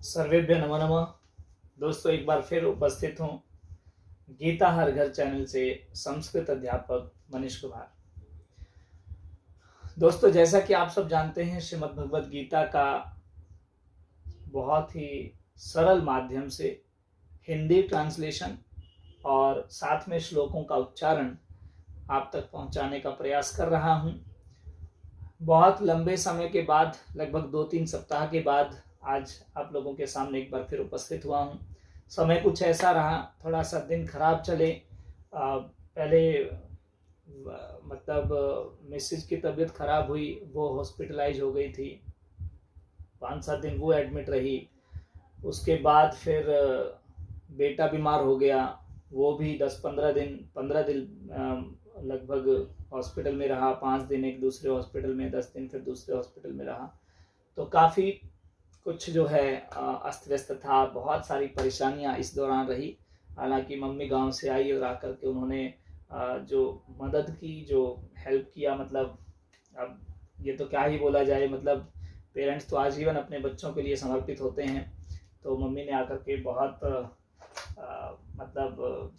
सर्वेभ्य नमो नमः। दोस्तों, एक बार फिर उपस्थित हूँ गीता हर घर चैनल से संस्कृत अध्यापक मनीष कुमार। दोस्तों, जैसा कि आप सब जानते हैं, श्रीमद् भगवद गीता का बहुत ही सरल माध्यम से हिंदी ट्रांसलेशन और साथ में श्लोकों का उच्चारण आप तक पहुंचाने का प्रयास कर रहा हूं। बहुत लंबे समय के बाद, लगभग 2-3 सप्ताह के बाद आज आप लोगों के सामने एक बार फिर उपस्थित हुआ हूं। समय कुछ ऐसा रहा, थोड़ा सा दिन खराब चले। पहले मिसेज की तबीयत खराब हुई, वो हॉस्पिटलाइज हो गई थी, 5-7 दिन वो एडमिट रही। उसके बाद फिर बेटा बीमार हो गया, वो भी 10-15 दिन लगभग हॉस्पिटल में रहा। 5 दिन एक दूसरे हॉस्पिटल में, 10 दिन फिर दूसरे हॉस्पिटल में रहा। तो काफ़ी कुछ जो है अस्त व्यस्त था, बहुत सारी परेशानियां इस दौरान रही। हालांकि मम्मी गांव से आई और आकर के उन्होंने जो मदद की, जो हेल्प किया, मतलब अब ये तो क्या ही बोला जाए, मतलब पेरेंट्स तो आजीवन अपने बच्चों के लिए समर्पित होते हैं। तो मम्मी ने आकर के बहुत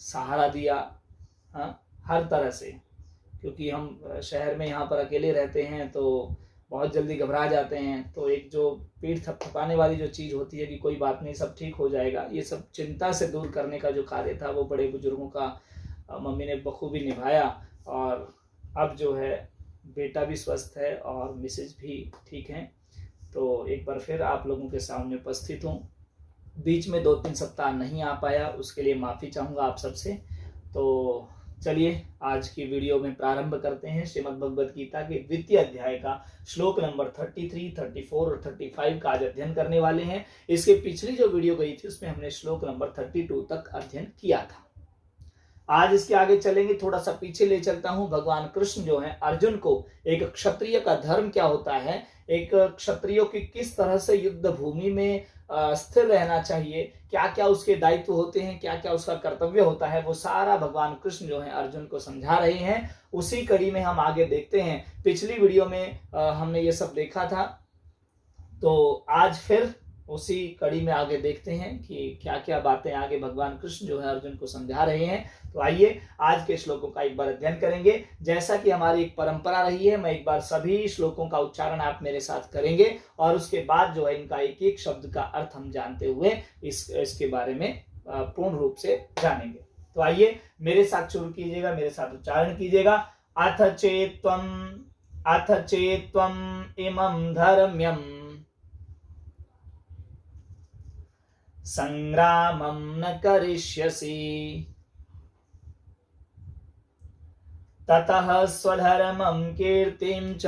सहारा दिया, हर तरह से। क्योंकि हम शहर में यहाँ पर अकेले रहते हैं तो बहुत जल्दी घबरा जाते हैं। तो एक जो पीठ थपथपाने वाली जो चीज़ होती है कि कोई बात नहीं, सब ठीक हो जाएगा, ये सब चिंता से दूर करने का जो कार्य था वो बड़े बुजुर्गों का मम्मी ने बखूबी निभाया। और अब जो है बेटा भी स्वस्थ है और मिसेज भी ठीक हैं। तो एक बार फिर आप लोगों के सामने उपस्थित हूँ। बीच में 2-3 सप्ताह नहीं आ पाया, उसके लिए माफ़ी चाहूँगा आप सबसे। तो चलिए आज की वीडियो में प्रारंभ करते हैं। श्रीमद् भगवद गीता के द्वितीय अध्याय का श्लोक नंबर 33, 34 और 35 का आज अध्ययन करने वाले हैं। इसके पिछली जो वीडियो गई थी उसमें हमने श्लोक नंबर 32 तक अध्ययन किया था। आज इसके आगे चलेंगे, थोड़ा सा पीछे ले चलता हूं। भगवान कृष्ण जो है अर्जुन को एक क्षत्रिय का धर्म क्या होता है, एक क्षत्रियो की किस तरह से युद्ध भूमि में स्थिर रहना चाहिए, क्या क्या उसके दायित्व होते हैं, क्या क्या उसका कर्तव्य होता है, वो सारा भगवान कृष्ण जो है अर्जुन को समझा रहे हैं। उसी कड़ी में हम आगे देखते हैं। पिछली वीडियो में हमने ये सब देखा था, तो आज फिर उसी कड़ी में आगे देखते हैं कि क्या क्या बातें आगे भगवान कृष्ण जो है अर्जुन को समझा रहे हैं। तो आइए आज के श्लोकों का एक बार अध्ययन करेंगे। जैसा कि हमारी एक परंपरा रही है, मैं एक बार सभी श्लोकों का उच्चारण आप मेरे साथ करेंगे और उसके बाद जो है इनका एक एक शब्द का अर्थ हम जानते हुए इसके बारे में पूर्ण रूप से जानेंगे। तो आइए मेरे साथ शुरू कीजिएगा, मेरे साथ उच्चारण कीजिएगा। अथ चेत्त्वम् इमं धर्म्यम् संग्रामं न करिष्यसि ततः स्वधर्मं कीर्तिं च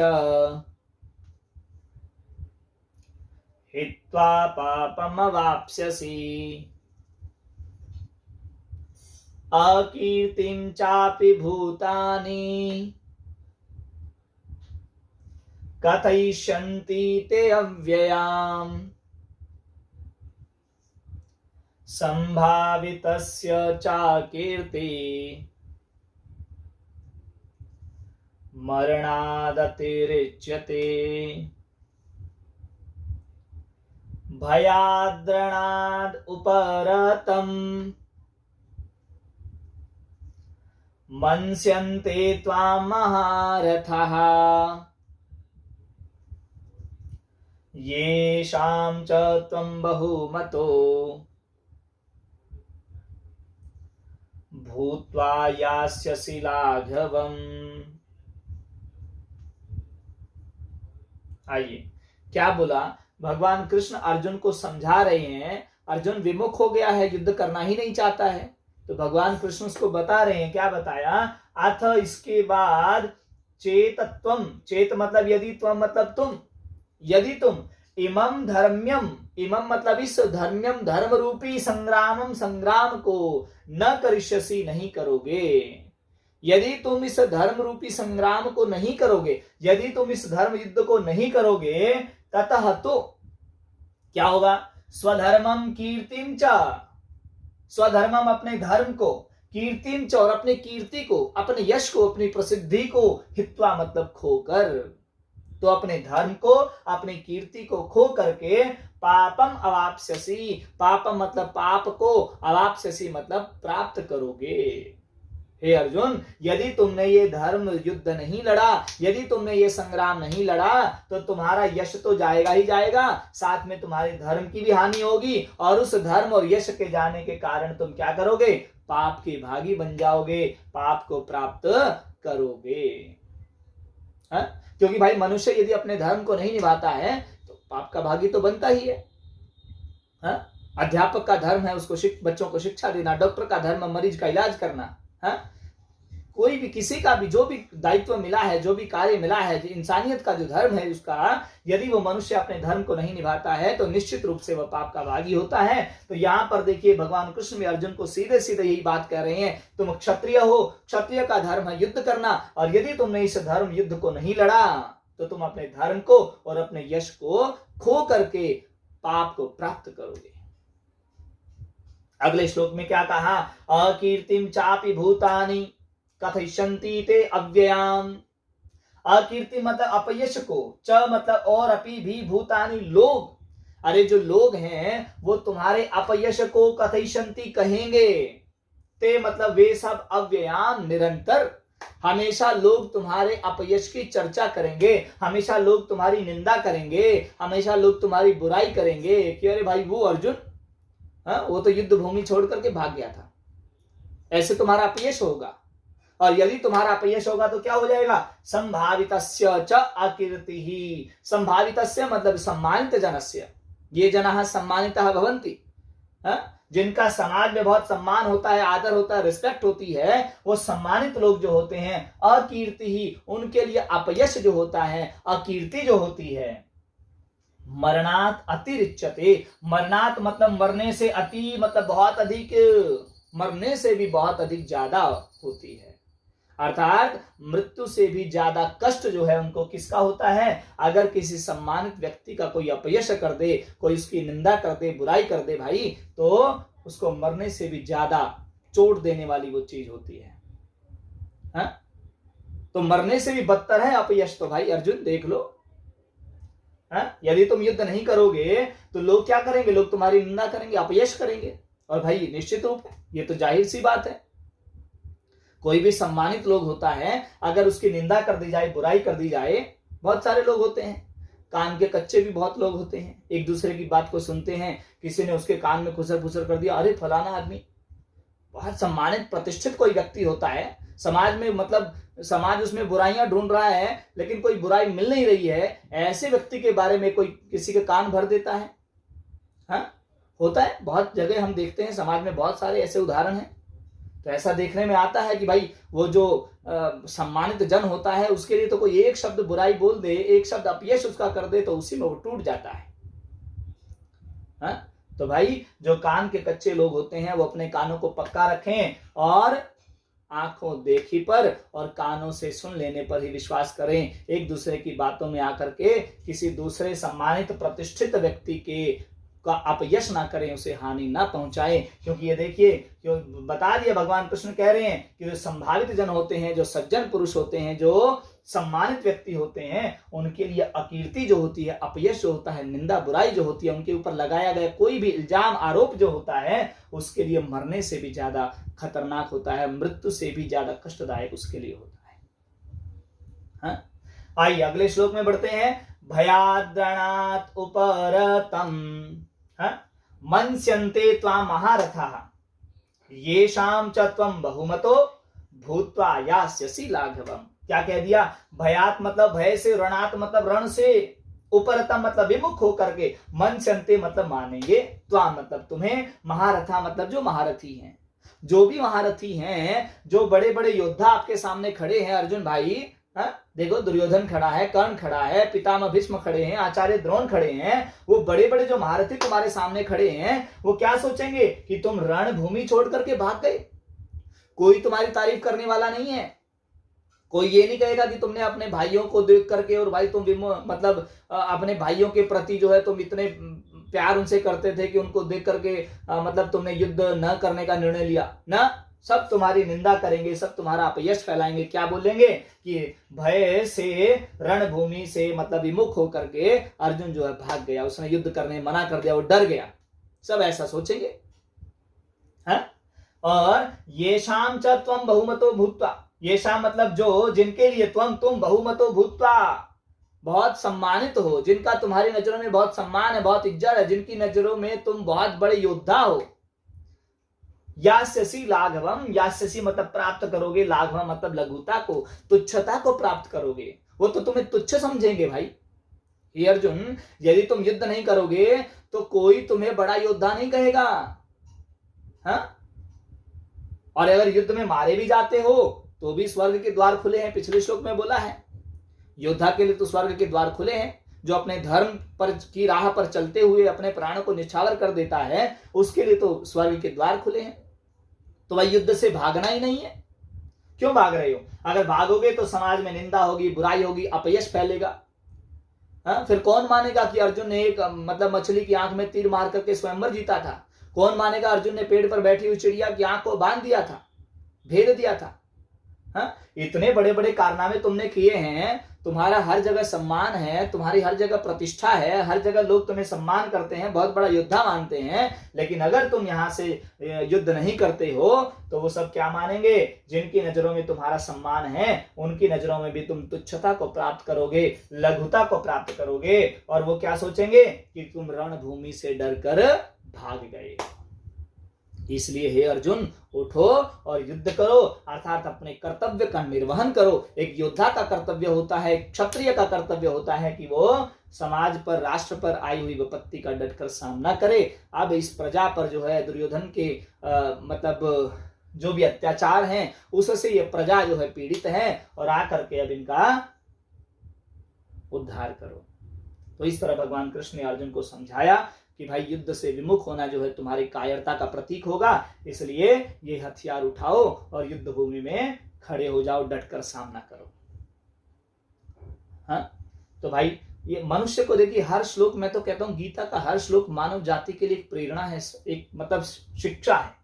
हित्वा पापमवाप्स्यसि अकीर्तिं चापि भूतानि कथयिष्यन्ति ते अव्ययाम् संभावितस्य चाकीर्ति मरणादतिरिच्यते भयाद्रणाद् उपरतम् मन्स्यन्ते त्वां महारथः येषां च त्वं बहुमतो भूत्वा यास्यसि लाघवम्। आइए, क्या बोला भगवान कृष्ण अर्जुन को समझा रहे हैं। अर्जुन विमुख हो गया है, युद्ध करना ही नहीं चाहता है। तो भगवान कृष्ण उसको बता रहे हैं, क्या बताया, अथ इसके बाद चेतत्वम, चेत मतलब यदि, त्वम मतलब तुम, यदि तुम इमं धर्म्यम, इमं मतलब इस धर्म्यम धर्म रूपी संग्रामम संग्राम को न करिष्यसि नहीं करोगे, यदि तुम इस धर्म रूपी संग्राम को नहीं करोगे, यदि तुम इस धर्म युद्ध को नहीं करोगे, ततः तो क्या होगा, स्वधर्मम कीर्तिम च, स्वधर्मम अपने धर्म को, कीर्तिम च और अपने कीर्ति को, अपने यश को, अपनी प्रसिद्धि को, हित्वा मतलब खोकर, तो अपने धर्म को, अपनी कीर्ति को खो करके पापम अवाप्स्यसि, पापम मतलब पाप को, अवाप्स्यसि मतलब प्राप्त करोगे। हे अर्जुन, यदि तुमने ये धर्म युद्ध नहीं लड़ा, यदि तुमने ये संग्राम नहीं लड़ा, तो तुम्हारा यश तो जाएगा ही जाएगा, साथ में तुम्हारे धर्म की भी हानि होगी, और उस धर्म और यश के जाने के कारण तुम क्या करोगे? पाप के भागी बन जाओगे, पाप को प्राप्त करोगे। हा? क्योंकि भाई मनुष्य यदि अपने धर्म को नहीं निभाता है तो पाप का भागी तो बनता ही है। हा? अध्यापक का धर्म है उसको बच्चों को शिक्षा देना, डॉक्टर का धर्म है मरीज का इलाज करना। हा? कोई भी, किसी का भी जो भी दायित्व मिला है, जो भी कार्य मिला है, इंसानियत का जो धर्म है उसका, यदि वो मनुष्य अपने धर्म को नहीं निभाता है तो निश्चित रूप से वह पाप का भागी होता है। तो यहाँ पर देखिए भगवान कृष्ण भी अर्जुन को सीधे सीधे यही बात कह रहे हैं, तुम क्षत्रिय हो, क्षत्रिय का धर्म है युद्ध करना, और यदि तुमने इस धर्म युद्ध को नहीं लड़ा तो तुम अपने धर्म को और अपने यश को खो करके पाप को प्राप्त करोगे। अगले श्लोक में क्या कहा? अकीर्तिम चापि भूतानि कथयिष्यन्ति ते अव्ययाम। अकीर्ति मतलब अपयश को, च मतलब और, अपि भी, भूतानि लोग, अरे जो लोग हैं वो तुम्हारे अपयश को कथयिष्यन्ति कहेंगे, ते मतलब वे सब, अव्ययाम निरंतर, हमेशा लोग तुम्हारे अपयश की चर्चा करेंगे, हमेशा लोग तुम्हारी निंदा करेंगे, हमेशा लोग तुम्हारी बुराई करेंगे कि अरे भाई वो अर्जुन, वो तो युद्ध भूमि छोड़ करके भाग गया था। ऐसे तुम्हारा अपयश होगा, और यदि तुम्हारा अपयश होगा तो क्या हो जाएगा? संभावितस्य च अकीर्तिः। संभावितस्य मतलब सम्मानित जनस्य, ये जनाः सम्मानितः भवन्ति, जिनका समाज में बहुत सम्मान होता है, आदर होता है, रिस्पेक्ट होती है, वो सम्मानित लोग जो होते हैं, अकीर्तिः उनके लिए अपयश जो होता है, अकीर्ति जो होती है, मरणात् अतिरिच्यते। मरणात् मतलब मरने से, अति मतलब बहुत अधिक, मरने से भी बहुत अधिक ज्यादा होती है, अर्थात मृत्यु से भी ज्यादा कष्ट जो है उनको किसका होता है? अगर किसी सम्मानित व्यक्ति का कोई अपयश कर दे, कोई उसकी निंदा कर दे, बुराई कर दे भाई, तो उसको मरने से भी ज्यादा चोट देने वाली वो चीज होती है। हा? तो मरने से भी बदतर है अपयश तो भाई अर्जुन देख लो। यदि तुम युद्ध नहीं करोगे तो लोग क्या करेंगे? लोग तुम्हारी निंदा करेंगे, अपयश करेंगे, और भाई निश्चित रूप है ये तो जाहिर सी बात है, कोई भी सम्मानित लोग होता है अगर उसकी निंदा कर दी जाए, बुराई कर दी जाए, बहुत सारे लोग होते हैं, कान के कच्चे भी बहुत लोग होते हैं, एक दूसरे की बात को सुनते हैं, किसी ने उसके कान में खुसर फुसर कर दिया, अरे फलाना आदमी बहुत सम्मानित प्रतिष्ठित कोई व्यक्ति होता है समाज में, मतलब समाज उसमें बुराइयां ढूंढ रहा है लेकिन कोई बुराई मिल नहीं रही है, ऐसे व्यक्ति के बारे में कोई किसी के कान भर देता है। हाँ, होता है, बहुत जगह हम देखते हैं, समाज में बहुत सारे ऐसे उदाहरण हैं। तो ऐसा देखने में आता है कि भाई वो जो सम्मानित जन होता है उसके लिए तो कोई एक शब्द बुराई बोल दे, एक शब्द अपयश उसका कर दे तो उसी में वो टूट जाता है। हाँ? तो भाई जो कान के कच्चे लोग होते हैं वो अपने कानों को पक्का रखें और आंखों देखी पर और कानों से सुन लेने पर ही विश्वास करें। एक दूसरे की बातों में आकर के किसी दूसरे सम्मानित प्रतिष्ठित व्यक्ति के का अपयश ना करें, उसे हानि ना पहुंचाएं, क्योंकि ये देखिए जो बता दिया भगवान कृष्ण कह रहे हैं कि जो संभावित जन होते हैं, जो सज्जन पुरुष होते हैं, जो सम्मानित व्यक्ति होते हैं, उनके लिए अकीर्ति जो होती है, अपयश जो होता है, निंदा बुराई जो होती है, उनके ऊपर लगाया गया कोई भी इल्जाम आरोप जो होता है उसके लिए मरने से भी ज्यादा खतरनाक होता है, मृत्यु से भी ज्यादा कष्टदायक उसके लिए होता है। हाँ? आइए अगले श्लोक में बढ़ते हैं। भयाद्रणात् उपरतम मन्स्यन्ते त्वां महारथाः येषां च त्वं बहुमतो भूत्वा यास्यसि लाघवम्। क्या कह दिया? भयात मतलब भय से, रणात मतलब रण से, उपरतम मतलब विमुख होकर के, मन्स्यन्ते मतलब मानेंगे, त्वां मतलब तुम्हें, महारथा मतलब जो महारथी हैं, जो भी महारथी हैं, जो बड़े बड़े योद्धा आपके सामने खड़े हैं अर्जुन भाई। देखो दुर्योधन खड़ा है, कर्ण खड़ा है, पितामह भीष्म खड़े हैं, आचार्य द्रोण खड़े हैं, वो बड़े बड़े जो महारथी तुम्हारे सामने खड़े हैं वो क्या सोचेंगे कि तुम रणभूमि छोड़ करके भाग गए। कोई तुम्हारी तारीफ करने वाला नहीं है, कोई ये नहीं कहेगा कि तुमने अपने भाइयों को देख करके, और भाई तुम मतलब अपने भाइयों के प्रति जो है तुम इतने प्यार उनसे करते थे कि उनको देख करके मतलब तुमने युद्ध न करने का निर्णय लिया ना। सब तुम्हारी निंदा करेंगे, सब तुम्हारा अपयश फैलाएंगे। क्या बोलेंगे कि भय से रणभूमि से मतलब विमुख होकर के अर्जुन जो है भाग गया, उसने युद्ध करने मना कर दिया, वो डर गया, सब ऐसा सोचेंगे। है? और ये शाम च त्वं बहुमतो भूत्वा, ये शाम मतलब जो, जिनके लिए तुम बहुमतो भूत्वा, बहुत सम्मानित हो, जिनका तुम्हारी नजरों में बहुत सम्मान है, बहुत इज्जत है, जिनकी नजरों में तुम बहुत बड़े योद्धा हो। यास्यसि लाघवम, यास्यसि मतलब प्राप्त करोगे, लाघवम मतलब लघुता को, तुच्छता को प्राप्त करोगे। वो तो तुम्हें तुच्छ समझेंगे भाई। ये अर्जुन, यदि तुम युद्ध नहीं करोगे तो कोई तुम्हें बड़ा योद्धा नहीं कहेगा। हाँ? और अगर युद्ध में मारे भी जाते हो तो भी स्वर्ग के द्वार खुले हैं, पिछले श्लोक में बोला है। योद्धा के लिए तो स्वर्ग के द्वार खुले हैं। जो अपने धर्म पर की राह पर चलते हुए अपने प्राणों को निछावर कर देता है, उसके लिए तो स्वर्ग के द्वार खुले हैं। तो भाई युद्ध से भागना ही नहीं है। क्यों भाग रहे हो? अगर भागोगे तो समाज में निंदा होगी, बुराई होगी, अपयश फैलेगा। फिर कौन मानेगा कि अर्जुन ने एक मतलब मछली की आंख में तीर मार करके स्वयंवर जीता था? कौन मानेगा अर्जुन ने पेड़ पर बैठी हुई चिड़िया की आंख को बांध दिया था, भेद दिया था? इतने बड़े बड़े कारनामे तुमने किए हैं, तुम्हारा हर जगह सम्मान है, तुम्हारी हर जगह प्रतिष्ठा है, हर जगह लोग तुम्हें सम्मान करते हैं, बहुत बड़ा योद्धा मानते हैं। लेकिन अगर तुम यहां से युद्ध नहीं करते हो तो वो सब क्या मानेंगे? जिनकी नजरों में तुम्हारा सम्मान है, उनकी नजरों में भी तुम तुच्छता को प्राप्त करोगे, लघुता को प्राप्त करोगे। और वो क्या सोचेंगे कि तुम रणभूमि से डरकर भाग गए। इसलिए हे अर्जुन, उठो और युद्ध करो, अर्थात अपने कर्तव्य का निर्वहन करो। एक योद्धा का कर्तव्य होता है, क्षत्रिय का कर्तव्य होता है कि वो समाज पर, राष्ट्र पर आई हुई विपत्ति का डटकर सामना करे। अब इस प्रजा पर जो है दुर्योधन के मतलब जो भी अत्याचार हैं, उससे ये प्रजा जो है पीड़ित है, और आकर के अब इनका उद्धार करो। तो इस तरह भगवान कृष्ण ने अर्जुन को समझाया कि भाई युद्ध से विमुख होना जो है तुम्हारी कायरता का प्रतीक होगा, इसलिए ये हथियार उठाओ और युद्ध भूमि में खड़े हो जाओ, डटकर सामना करो। हाँ? तो भाई ये मनुष्य को देखिए, हर श्लोक, मैं तो कहता हूं गीता का हर श्लोक मानव जाति के लिए एक प्रेरणा है, एक मतलब शिक्षा है।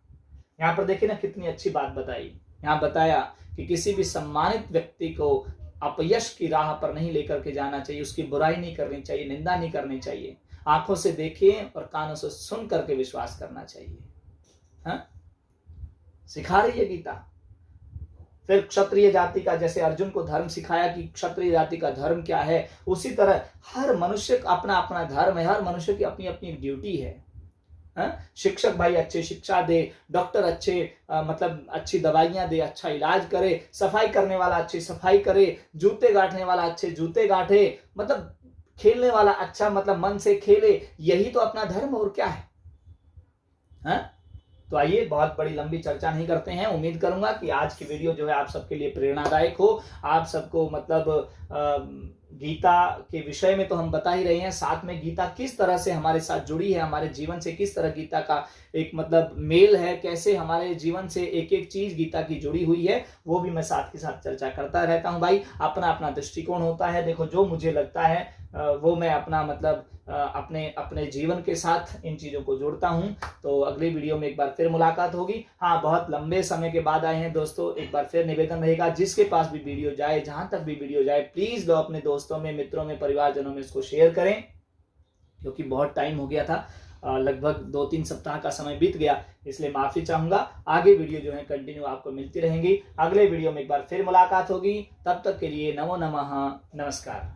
यहाँ पर देखिए ना कितनी अच्छी बात बताई। यहाँ बताया कि किसी भी सम्मानित व्यक्ति को अपयश की राह पर नहीं लेकर के जाना चाहिए, उसकी बुराई नहीं करनी चाहिए, निंदा नहीं करनी चाहिए। आंखों से देखें और कानों से सुन करके विश्वास करना चाहिए। हाँ? सिखा रही है गीता। फिर क्षत्रिय जाति का, जैसे अर्जुन को धर्म सिखाया कि क्षत्रिय जाति का धर्म क्या है, उसी तरह हर मनुष्य का अपना अपना धर्म है, हर मनुष्य की अपनी अपनी ड्यूटी है। शिक्षक भाई अच्छे शिक्षा दे, डॉक्टर अच्छे मतलब अच्छी दवाइयां दे, अच्छा इलाज करे, सफाई करने वाला अच्छी सफाई करे, जूते गांठने वाला अच्छे जूते गांठे, मतलब खेलने वाला अच्छा मतलब मन से खेले। यही तो अपना धर्म, और क्या है? तो आइए, बहुत बड़ी लंबी चर्चा नहीं करते हैं। उम्मीद करूंगा कि आज की वीडियो जो है आप सबके लिए प्रेरणादायक हो। आप सबको मतलब गीता के विषय में तो हम बता ही रहे हैं, साथ में गीता किस तरह से हमारे साथ जुड़ी है, हमारे जीवन से किस तरह गीता का एक मतलब मेल है, कैसे हमारे जीवन से एक एक चीज गीता की जुड़ी हुई है, वो भी मैं साथ के साथ चर्चा करता रहता हूं। भाई अपना अपना दृष्टिकोण होता है। देखो, जो मुझे लगता है वो मैं अपना मतलब अपने अपने जीवन के साथ इन चीजों को जोड़ता हूं। तो अगली वीडियो में एक बार फिर मुलाकात होगी। हाँ, बहुत लंबे समय के बाद आए हैं दोस्तों, एक बार फिर निवेदन रहेगा, जिसके पास भी वीडियो जाए, जहां तक भी वीडियो जाए, प्लीज लो अपने दोस्तों में, मित्रों में, परिवारजनों में इसको शेयर करें, क्योंकि बहुत टाइम हो गया था, लगभग 2-3 सप्ताह का समय बीत गया, इसलिए माफी चाहूंगा। आगे वीडियो जो है कंटिन्यू आपको मिलती रहेंगी। अगले वीडियो में एक बार फिर मुलाकात होगी। तब तक के लिए नमो नमः, नमस्कार।